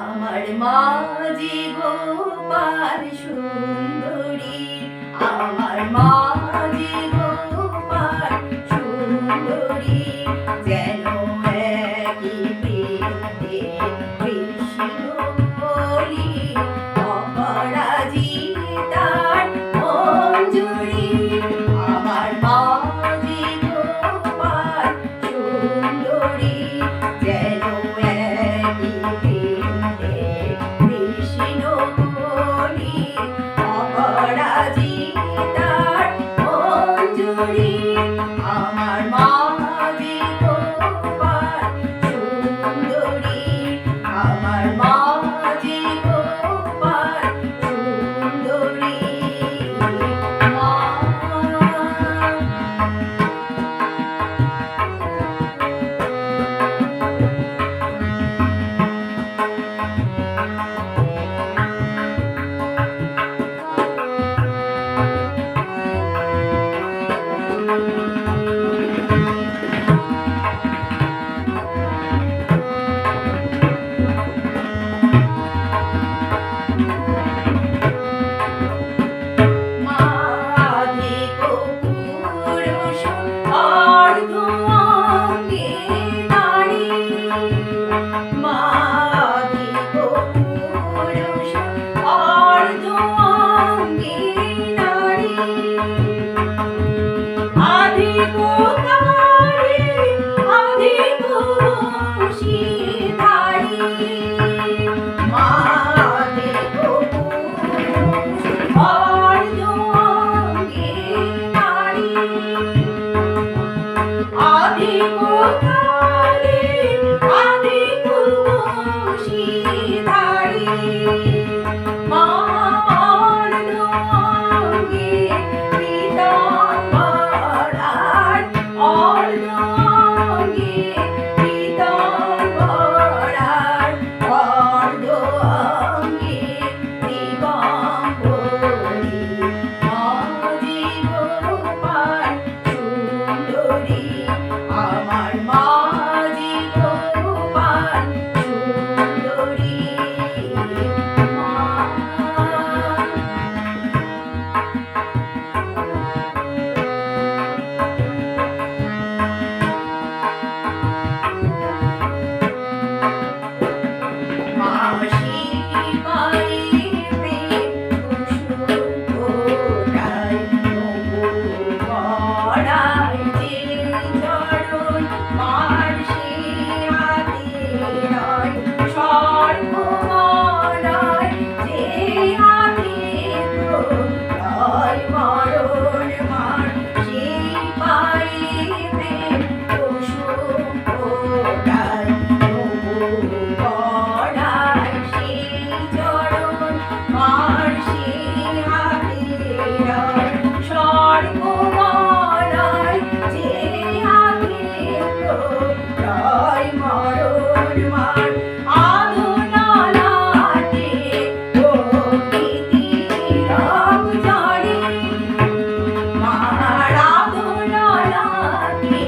আমার মাঝি গোপাল সুন্দরী, আমার মাঝি গোপাল সুন্দরী, যেন একই বৃন্দে কৃষ্ণ বলি, অপরাজিতার মঞ্জুরি। আমার মাঝি গোপাল সুন্দরী, যেন একই বৃন্দে কৃষ্ণ বলি, অপরাজিতার মঞ্জুরি। আমার মাঝি গোপাল সুন্দরী, আমার মাঝি গোপাল সুন্দরী। মা আমার মাঝি গোপাল সুন্দরী। মাসি বাড়ি প্রেম কুসুম ফোটায়, তবু গড়ায় যে চরণ, মার সে হাতে রয় সর্বমলয়, যে হাতে প্রলয় মরণ মার, সেই পায়ে প্রেম কুসুম ফোটায়, তবু গড়ায় সেই চরণ, মার সে হাতে রয় সর্বমলয়, যে হাতে প্রলয় মরণ মার। আধুনালাতে প্রকৃতি রং ঝরে, মার আধুনালাতে